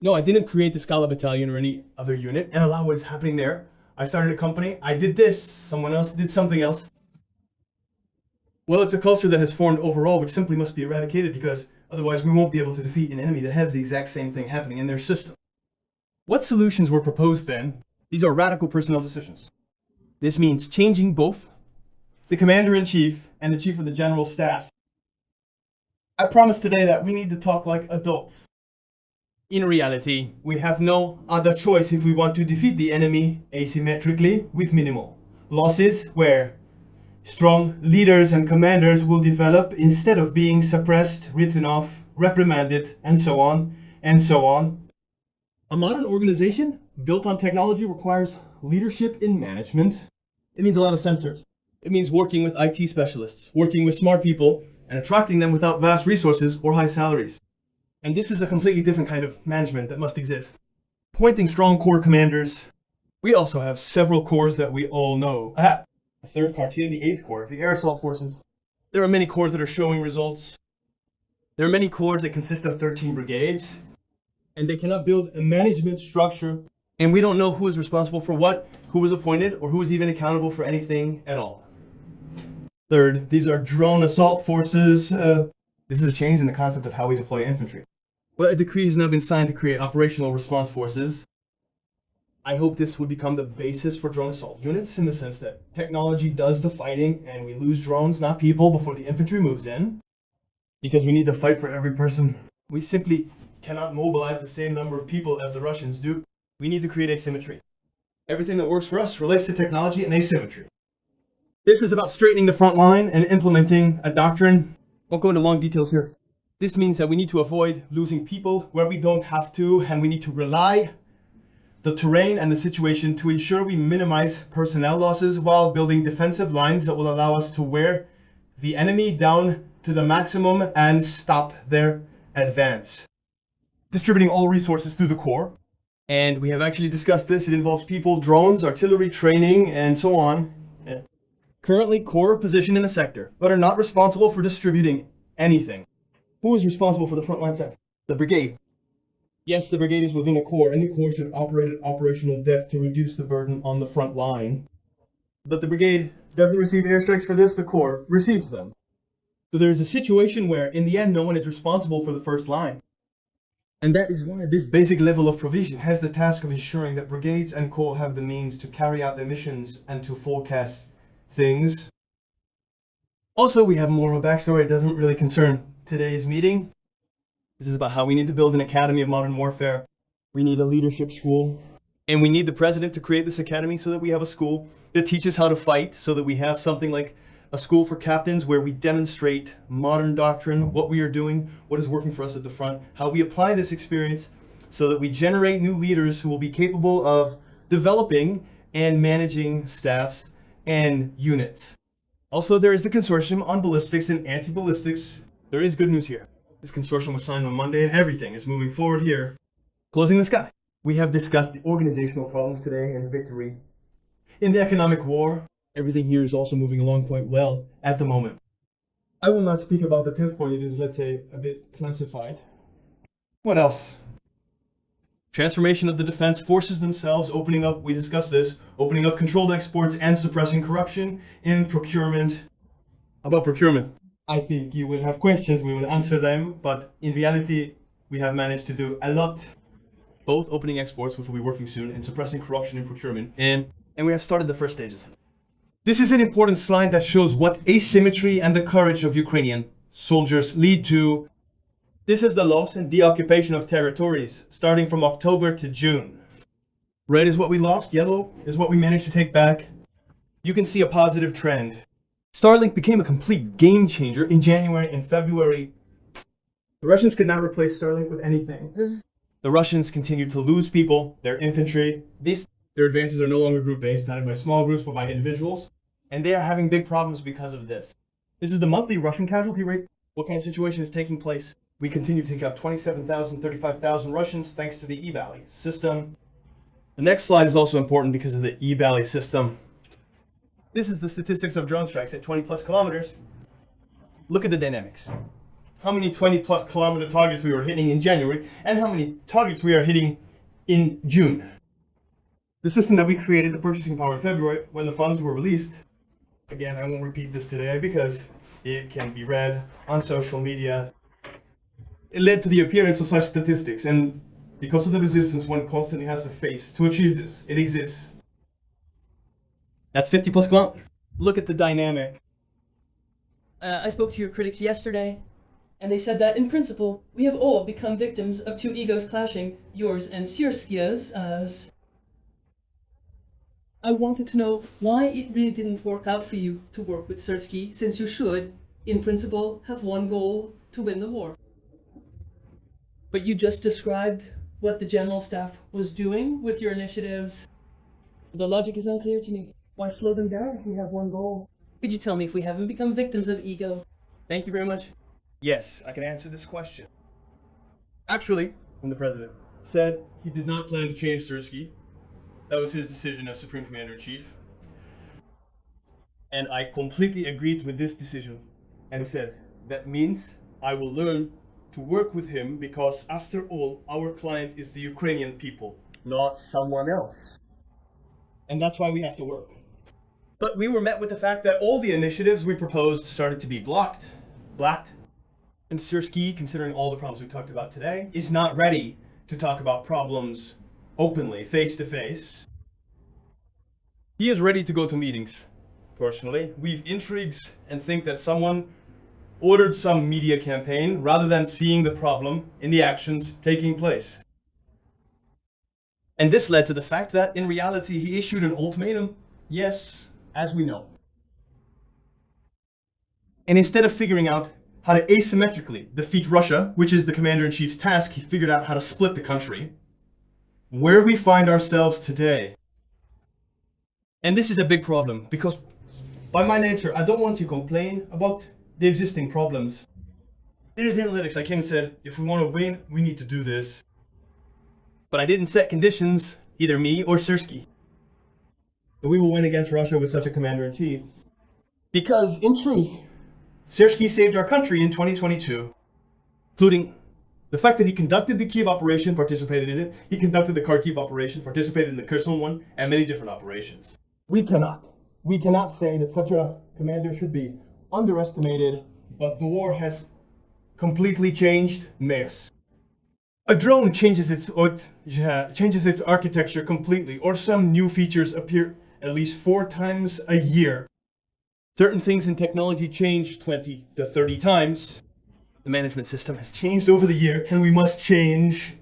No, I didn't create the Scala Battalion or any other unit and allow what is happening there. I started a company, I did this, someone else did something else. Well, it's a culture that has formed overall, which simply must be eradicated because otherwise we won't be able to defeat an enemy that has the exact same thing happening in their system. What solutions were proposed then? These are radical personnel decisions. This means changing both the commander-in-chief and the chief of the general staff. I promised today that we need to talk like adults. In reality, we have no other choice if we want to defeat the enemy asymmetrically with minimal losses, where strong leaders and commanders will develop instead of being suppressed, written off, reprimanded, and so on, and so on. A modern organization built on technology requires leadership in management. It means a lot of sensors. It means working with IT specialists, working with smart people, and attracting them without vast resources or high salaries. And this is a completely different kind of management that must exist. Appointing strong corps commanders. We also have several corps that we all know. The 3rd Quartier, the 8th Corps, the Air Assault Forces. There are many corps that are showing results. There are many corps that consist of 13 brigades. And they cannot build a management structure. And we don't know who is responsible for what, who was appointed, or who is even accountable for anything at all. 3rd, these are drone assault forces. This is a change in the concept of how we deploy infantry. Well, a decree has now been signed to create operational response forces. I hope this would become the basis for drone assault units in the sense that technology does the fighting and we lose drones, not people, before the infantry moves in. Because we need to fight for every person. We simply cannot mobilize the same number of people as the Russians do. We need to create asymmetry. Everything that works for us relates to technology and asymmetry. This is about straightening the front line and implementing a doctrine. Won't go into long details here. This means that we need to avoid losing people where we don't have to, and we need to rely the terrain and the situation to ensure we minimize personnel losses while building defensive lines that will allow us to wear the enemy down to the maximum and stop their advance. Distributing all resources through the corps. And we have actually discussed this. It involves people, drones, artillery, training, and so on. Currently, corps are positioned in a sector, but are not responsible for distributing anything. Who is responsible for the frontline sector? The brigade. Yes, the brigade is within a corps, and the corps should operate at operational depth to reduce the burden on the front line. But the brigade doesn't receive airstrikes for this, the corps receives them. So there's a situation where, in the end, no one is responsible for the first line. And that is why this basic level of provision has the task of ensuring that brigades and corps have the means to carry out their missions and to forecast things. Also, we have more of a backstory. It doesn't really concern today's meeting. This is about how we need to build an academy of modern warfare. We need a leadership school. And we need the president to create this academy so that we have a school that teaches how to fight, so that we have something like a school for captains where we demonstrate modern doctrine, what we are doing, what is working for us at the front, how we apply this experience so that we generate new leaders who will be capable of developing and managing staffs and units. Also, there is the consortium on ballistics and anti-ballistics. There is good news here. This consortium was signed on Monday and everything is moving forward here. Closing the sky. We have discussed the organizational problems today and victory. In the economic war, everything here is also moving along quite well at the moment. I will not speak about the 10th point. It is, let's say, a bit classified. What else? Transformation of the defense forces themselves, opening up, we discussed this, opening up controlled exports and suppressing corruption in procurement. About procurement, I think you will have questions, we will answer them, but in reality, we have managed to do a lot. Both opening exports, which will be working soon, and suppressing corruption in procurement, and we have started the first stages. This is an important slide that shows what asymmetry and the courage of Ukrainian soldiers lead to. This is the loss and deoccupation of territories, starting from October to June. Red is what we lost, yellow is what we managed to take back. You can see a positive trend. Starlink became a complete game changer in January and February. The Russians could not replace Starlink with anything. The Russians continued to lose people, their infantry. Their advances are no longer group-based, not by small groups, but by individuals. And they are having big problems because of this. This is the monthly Russian casualty rate. What kind of situation is taking place? We continue to take out 27,000, 35,000 Russians thanks to the E-Valley system. The next slide is also important because of the E-Valley system. This is the statistics of drone strikes at 20 plus kilometers. Look at the dynamics. how many 20+ kilometer targets we were hitting in January and how many targets we are hitting in June. The system that we created, the purchasing power in February, when the funds were released, again, I won't repeat this today because it can be read on social media. It led to the appearance of such statistics, and because of the resistance one constantly has to face to achieve this, it exists. That's 50+ kilometers. Look at the dynamic. I spoke to your critics yesterday, and they said that, in principle, we have all become victims of two egos clashing, yours and Syrskia's. I wanted to know why it really didn't work out for you to work with Syrsky, since you should, in principle, have one goal: to win the war. But you just described what the General Staff was doing with your initiatives. The logic is unclear to me. Why slow them down if we have one goal? Could you tell me if we haven't become victims of ego? Thank you very much. Yes, I can answer this question. Actually, when the president said he did not plan to change Syrsky, that was his decision as Supreme Commander-in-Chief. And I completely agreed with this decision and said, that means I will learn to work with him because, after all, our client is the Ukrainian people, not someone else. And that's why we have to work. But we were met with the fact that all the initiatives we proposed started to be blacked. And Syrsky, considering all the problems we talked about today, is not ready to talk about problems openly, face to face. He is ready to go to meetings, personally, weave intrigues, and think that someone ordered some media campaign rather than seeing the problem in the actions taking place. And this led to the fact that, in reality, he issued an ultimatum, yes, as we know. And instead of figuring out how to asymmetrically defeat Russia, which is the Commander-in-Chief's task, he figured out how to split the country. Where we find ourselves today. And this is a big problem, because by my nature, I don't want to complain about the existing problems. In his analytics, I came and said, if we want to win, we need to do this. But I didn't set conditions, either me or Syrsky, that we will win against Russia with such a commander-in-chief. Because, in truth, Syrsky saved our country in 2022, including the fact that he conducted the Kiev operation, participated in it, he conducted the Kharkiv operation, participated in the Kherson one, and many different operations. We cannot say that such a commander should be underestimated, but the war has completely changed Maersk. A drone changes its architecture completely, or some new features appear at least 4 times a year. Certain things in technology change 20 to 30 times. The management system has changed over the year, and we must change.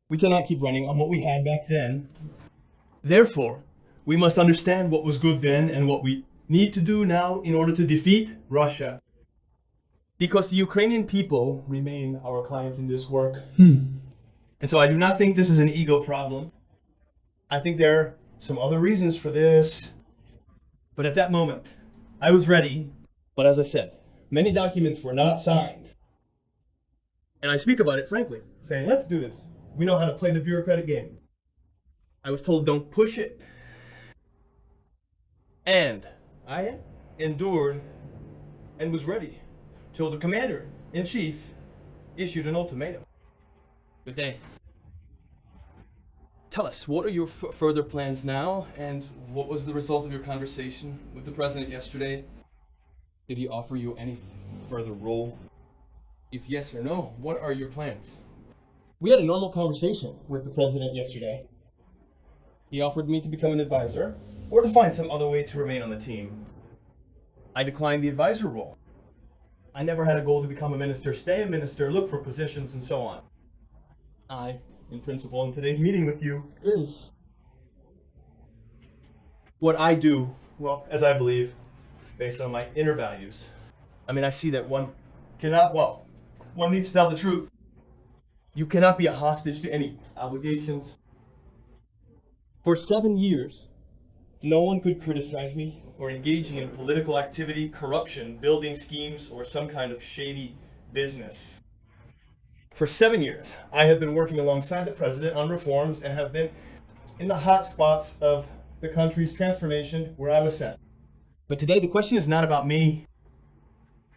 We cannot keep running on what we had back then. Therefore, we must understand what was good then and what we need to do now in order to defeat Russia. Because the Ukrainian people remain our client in this work. And so I do not think this is an ego problem. I think there are some other reasons for this. But at that moment, I was ready. But as I said, many documents were not signed. And I speak about it frankly, saying, let's do this. We know how to play the bureaucratic game. I was told, don't push it. And I endured and was ready till the Commander-in-Chief issued an ultimatum. Good day. Tell us, what are your further plans now, and what was the result of your conversation with the President yesterday? Did he offer you any further role? If yes or no, what are your plans? We had a normal conversation with the President yesterday. He offered me to become an advisor, or to find some other way to remain on the team. I declined the advisor role. I never had a goal to become a minister, stay a minister, look for positions, and so on. In principle, in today's meeting with you, is what I do, well, as I believe, based on my inner values. I mean, I see that one needs to tell the truth. You cannot be a hostage to any obligations. For 7 years, no one could criticize me or engaging in political activity, corruption, building schemes, or some kind of shady business. For 7 years, I have been working alongside the President on reforms and have been in the hot spots of the country's transformation where I was sent. But today the question is not about me.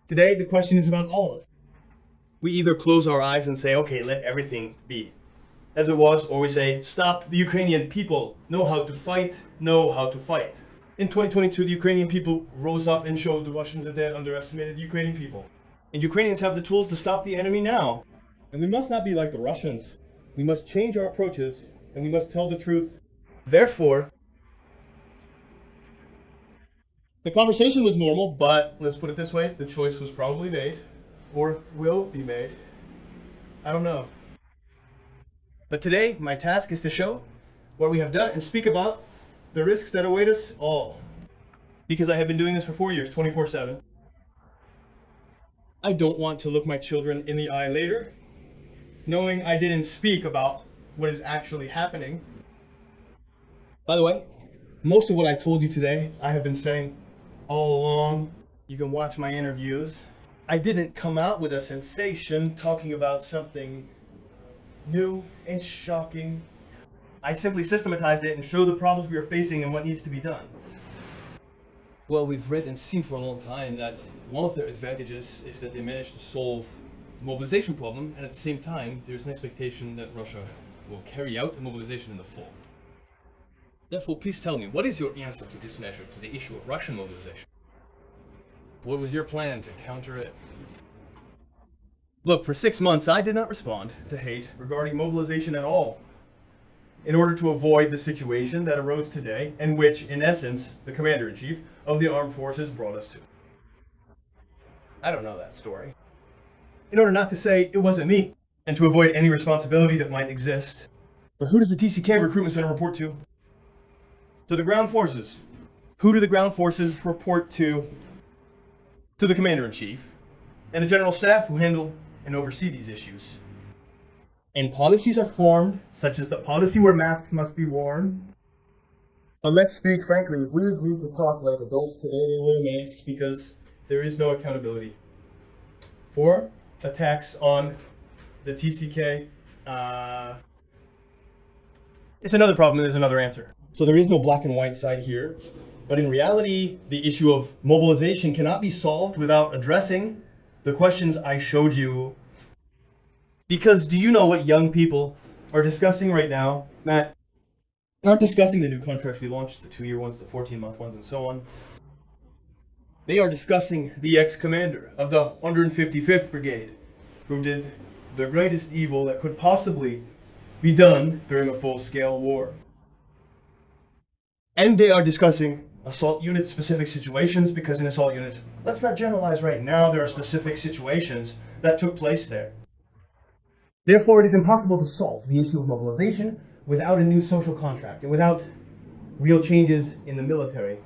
Today the question is about all of us. We either close our eyes and say, okay, let everything be as it was, or we say, stop, the Ukrainian people know how to fight, know how to fight. In 2022, the Ukrainian people rose up and showed the Russians that they had underestimated the Ukrainian people. And Ukrainians have the tools to stop the enemy now. And we must not be like the Russians. We must change our approaches, and we must tell the truth. Therefore, the conversation was normal, but let's put it this way, the choice was probably made, or will be made. I don't know. But today, my task is to show what we have done and speak about the risks that await us all. Because I have been doing this for 4 years, 24/7. I don't want to look my children in the eye later, knowing I didn't speak about what is actually happening. By the way, most of what I told you today, I have been saying all along. You can watch my interviews. I didn't come out with a sensation talking about something new and shocking. I simply systematized it and showed the problems we are facing and what needs to be done. Well, we've read and seen for a long time that one of their advantages is that they managed to solve the mobilization problem, and at the same time, there's an expectation that Russia will carry out the mobilization in the fall. Therefore, please tell me, what is your answer to this measure, to the issue of Russian mobilization? What was your plan to counter it? Look, for 6 months, I did not respond to hate regarding mobilization at all, in order to avoid the situation that arose today, and which, in essence, the Commander-in-Chief of the Armed Forces brought us to. I don't know that story. In order not to say it wasn't me, and to avoid any responsibility that might exist. But who does the TCK Recruitment Center report to? To the ground forces. Who do the ground forces report to? To the Commander-in-Chief and the General Staff, who handle and oversee these issues. And policies are formed, such as the policy where masks must be worn. But let's speak frankly, if we agreed to talk like adults today, they wear masks because there is no accountability for attacks on the TCK. It's another problem and there's another answer. So there is no black and white side here. But in reality, the issue of mobilization cannot be solved without addressing the questions I showed you. Because do you know what young people are discussing right now, Matt? Aren't discussing the new contracts we launched, the 2-year ones, the 14-month ones, and so on. They are discussing the ex-commander of the 155th Brigade, who did the greatest evil that could possibly be done during a full-scale war. And they are discussing assault unit specific situations, because in assault units, let's not generalize right now, there are specific situations that took place there. Therefore, it is impossible to solve the issue of mobilization without a new social contract and without real changes in the military.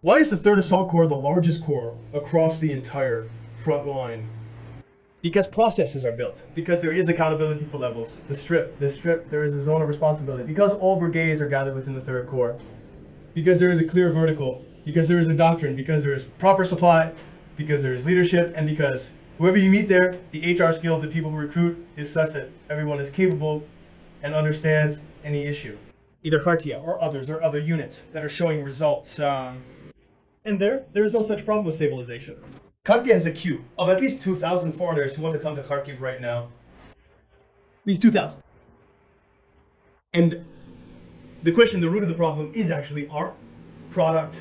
Why is the 3rd Assault Corps the largest corps across the entire front line? Because processes are built. Because there is accountability for levels. The strip, there is a zone of responsibility. Because all brigades are gathered within the 3rd Corps. Because there is a clear vertical. Because there is a doctrine. Because there is proper supply. Because there is leadership. And because whoever you meet there, the HR skill of the people who recruit is such that everyone is capable and understands any issue. Either Khartia or other units that are showing results. And there is no such problem with stabilization. Kharkiv has a queue of at least 2,000 foreigners who want to come to Kharkiv right now. At least 2,000. And the question, the root of the problem is actually our product.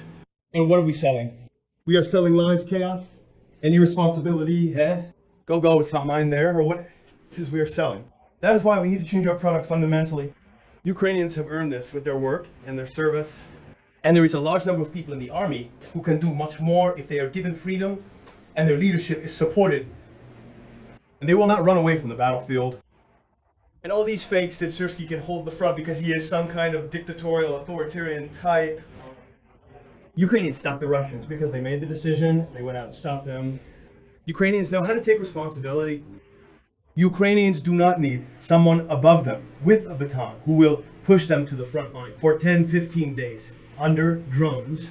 And what are we selling? We are selling lies, chaos, and irresponsibility. Go, it's not mine there, or what is we are selling. That is why we need to change our product fundamentally. Ukrainians have earned this with their work and their service. And there is a large number of people in the army who can do much more if they are given freedom and their leadership is supported. And they will not run away from the battlefield. And all these fakes that Syrskyi can hold the front because he is some kind of dictatorial, authoritarian type. Ukrainians stopped the Russians because they made the decision, they went out and stopped them. Ukrainians know how to take responsibility. Ukrainians do not need someone above them with a baton who will push them to the front line for 10, 15 days under drones.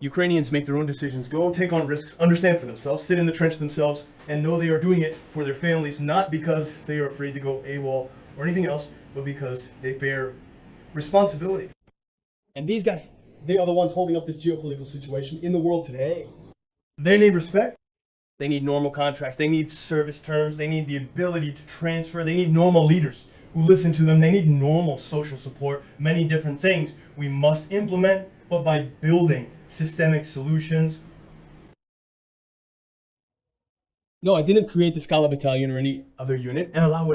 Ukrainians make their own decisions, go take on risks, understand for themselves, sit in the trench themselves, and know they are doing it for their families, not because they are afraid to go AWOL or anything else, but because they bear responsibility. And these guys, they are the ones holding up this geopolitical situation in the world today. They need respect. They need normal contracts. They need service terms. They need the ability to transfer. They need normal leaders who listen to them. They need normal social support, many different things we must implement, but by building systemic solutions. No, I didn't create the Scala Battalion or any other unit and allow it